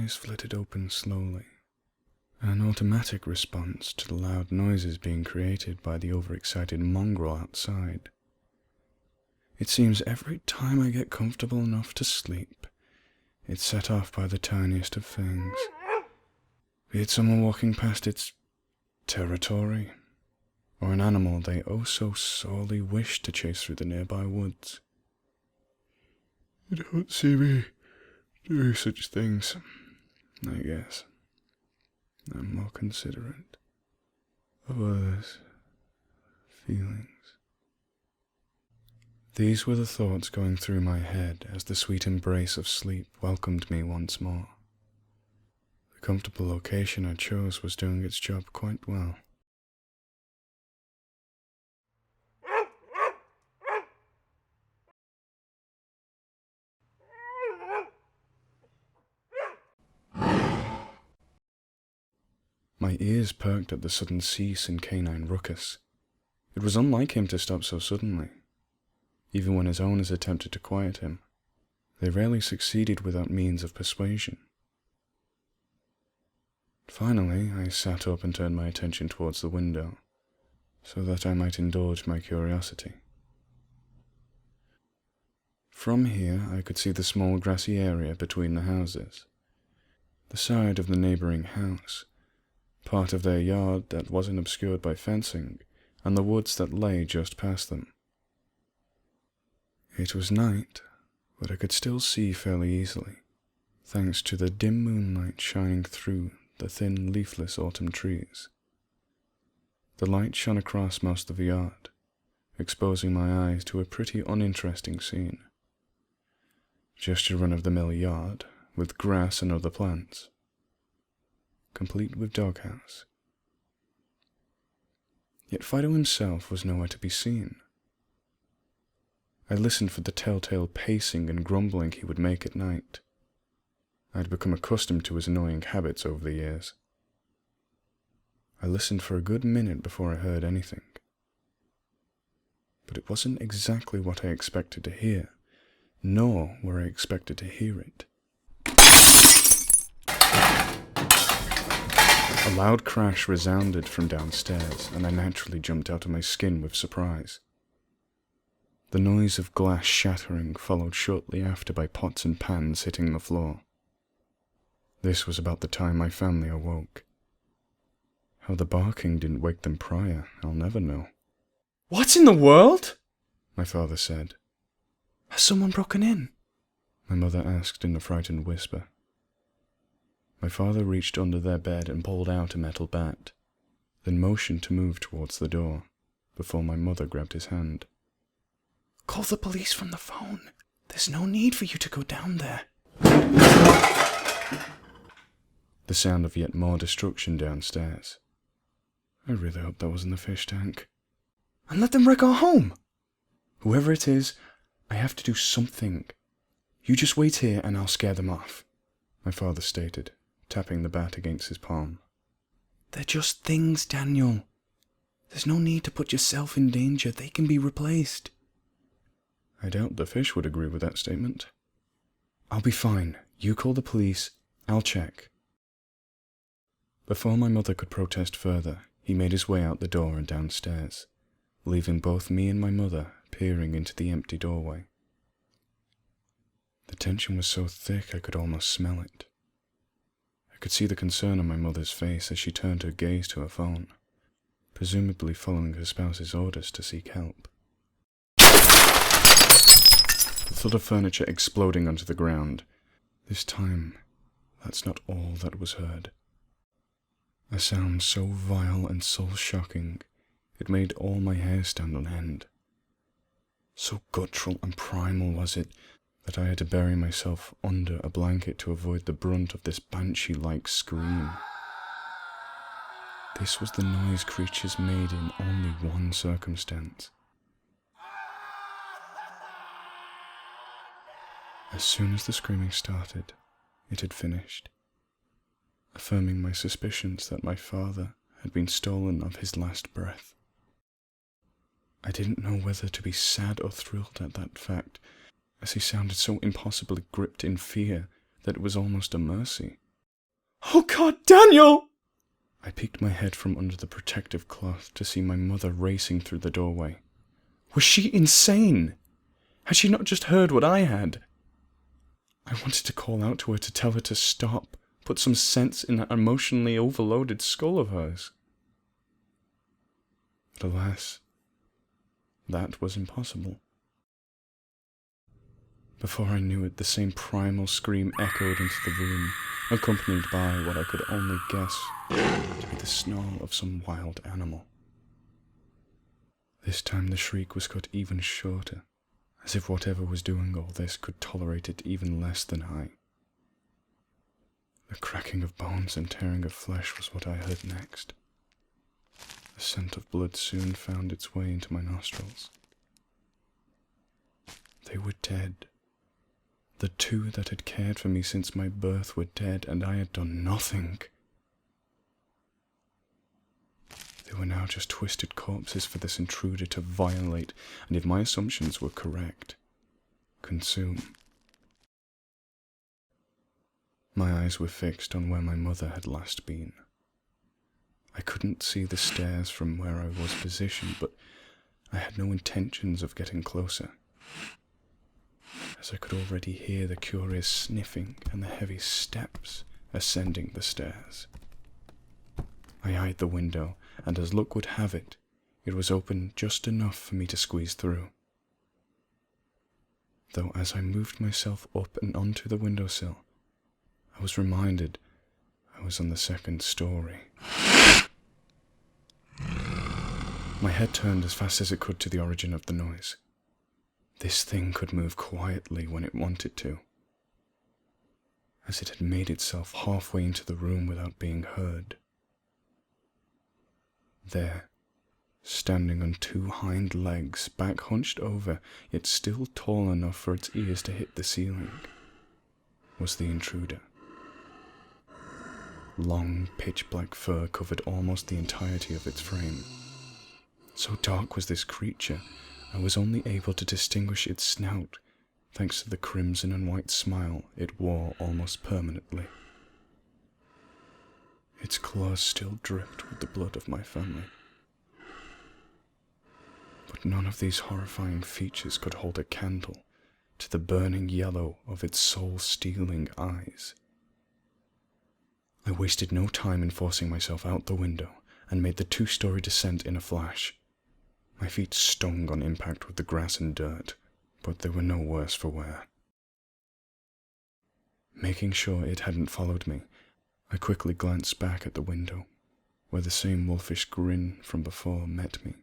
eyes flitted open slowly, an automatic response to the loud noises being created by the overexcited mongrel outside. It seems every time I get comfortable enough to sleep, it's set off by the tiniest of things, be it someone walking past its territory, or an animal they oh so sorely wish to chase through the nearby woods. You don't see me do such things, I guess. I'm more considerate of others' feelings. These were the thoughts going through my head as the sweet embrace of sleep welcomed me once more. The comfortable location I chose was doing its job quite well. My ears perked at the sudden cease in canine ruckus. It was unlike him to stop so suddenly. Even when his owners attempted to quiet him, they rarely succeeded without means of persuasion. Finally, I sat up and turned my attention towards the window, so that I might indulge my curiosity. From here, I could see the small grassy area between the houses, the side of the neighbouring house, part of their yard that wasn't obscured by fencing, and the woods that lay just past them. It was night, but I could still see fairly easily, thanks to the dim moonlight shining through the thin, leafless autumn trees. The light shone across most of the yard, exposing my eyes to a pretty uninteresting scene. Just a run-of-the-mill yard, with grass and other plants, complete with doghouse. Yet Fido himself was nowhere to be seen. I listened for the telltale pacing and grumbling he would make at night. I had become accustomed to his annoying habits over the years. I listened for a good minute before I heard anything. But it wasn't exactly what I expected to hear, nor where I expected to hear it. A loud crash resounded from downstairs, and I naturally jumped out of my skin with surprise. The noise of glass shattering followed shortly after by pots and pans hitting the floor. This was about the time my family awoke. How the barking didn't wake them prior, I'll never know. "What in the world?" my father said. "Has someone broken in?" my mother asked in a frightened whisper. My father reached under their bed and pulled out a metal bat, then motioned to move towards the door, before my mother grabbed his hand. "Call the police from the phone. There's no need for you to go down there." The sound of yet more destruction downstairs. I really hope that wasn't the fish tank. "And let them wreck our home!" "Whoever it is, I have to do something. You just wait here and I'll scare them off," my father stated, tapping the bat against his palm. "They're just things, Daniel. There's no need to put yourself in danger. They can be replaced." I doubt the fish would agree with that statement. "I'll be fine. You call the police. I'll check." Before my mother could protest further, he made his way out the door and downstairs, leaving both me and my mother peering into the empty doorway. The tension was so thick I could almost smell it. I could see the concern on my mother's face as she turned her gaze to her phone, presumably following her spouse's orders to seek help. The thud of furniture exploding onto the ground. This time, that's not all that was heard. A sound so vile and soul-shocking, it made all my hair stand on end. So guttural and primal was it, that I had to bury myself under a blanket to avoid the brunt of this banshee-like scream. This was the noise creatures made in only one circumstance. As soon as the screaming started, it had finished, affirming my suspicions that my father had been stolen of his last breath. I didn't know whether to be sad or thrilled at that fact, as he sounded so impossibly gripped in fear that it was almost a mercy. "Oh God, Daniel!" I peeked my head from under the protective cloth to see my mother racing through the doorway. Was she insane? Had she not just heard what I had? I wanted to call out to her to tell her to stop, put some sense in that emotionally overloaded skull of hers. But alas, that was impossible. Before I knew it, the same primal scream echoed into the room, accompanied by what I could only guess to be the snarl of some wild animal. This time the shriek was cut even shorter, as if whatever was doing all this could tolerate it even less than I. The cracking of bones and tearing of flesh was what I heard next. The scent of blood soon found its way into my nostrils. They were dead. The two that had cared for me since my birth were dead, and I had done nothing. They were now just twisted corpses for this intruder to violate, and if my assumptions were correct, consume. My eyes were fixed on where my mother had last been. I couldn't see the stairs from where I was positioned, but I had no intentions of getting closer, as I could already hear the curious sniffing and the heavy steps ascending the stairs. I eyed the window, and as luck would have it, it was open just enough for me to squeeze through. Though as I moved myself up and onto the windowsill, I was reminded I was on the second story. My head turned as fast as it could to the origin of the noise. This thing could move quietly when it wanted to, as it had made itself halfway into the room without being heard. There, standing on two hind legs, back hunched over, yet still tall enough for its ears to hit the ceiling, was the intruder. Long, pitch-black fur covered almost the entirety of its frame. So dark was this creature, I was only able to distinguish its snout, thanks to the crimson and white smile it wore almost permanently. Its claws still dripped with the blood of my family. But none of these horrifying features could hold a candle to the burning yellow of its soul-stealing eyes. I wasted no time in forcing myself out the window and made the 2-story descent in a flash. My feet stung on impact with the grass and dirt, but they were no worse for wear. Making sure it hadn't followed me, I quickly glanced back at the window, where the same wolfish grin from before met me,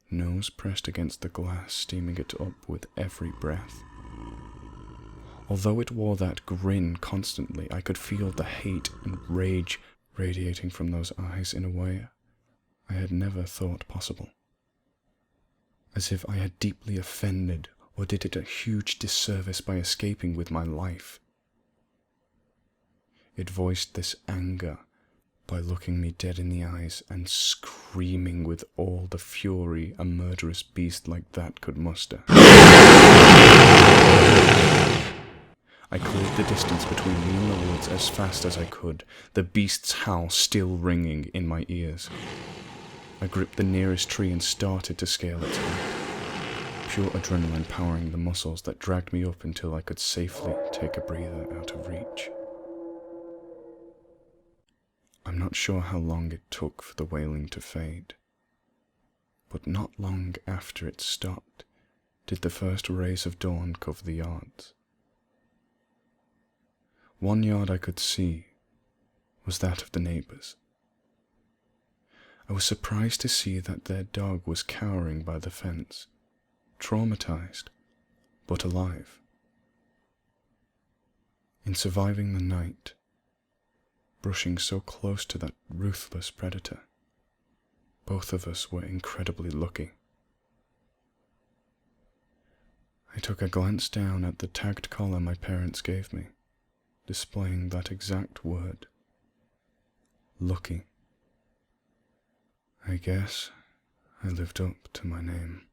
nose pressed against the glass, steaming it up with every breath. Although it wore that grin constantly, I could feel the hate and rage radiating from those eyes in a way I had never thought possible. As if I had deeply offended or did it a huge disservice by escaping with my life. It voiced this anger by looking me dead in the eyes and screaming with all the fury a murderous beast like that could muster. I cleared the distance between me and the woods as fast as I could, the beast's howl still ringing in my ears. I gripped the nearest tree and started to scale its height, pure adrenaline powering the muscles that dragged me up until I could safely take a breather out of reach. I'm not sure how long it took for the wailing to fade, but not long after it stopped did the first rays of dawn cover the yards. 1 yard I could see was that of the neighbours. I was surprised to see that their dog was cowering by the fence, traumatized, but alive. In surviving the night, brushing so close to that ruthless predator, both of us were incredibly lucky. I took a glance down at the tagged collar my parents gave me, displaying that exact word. Lucky. I guess I lived up to my name.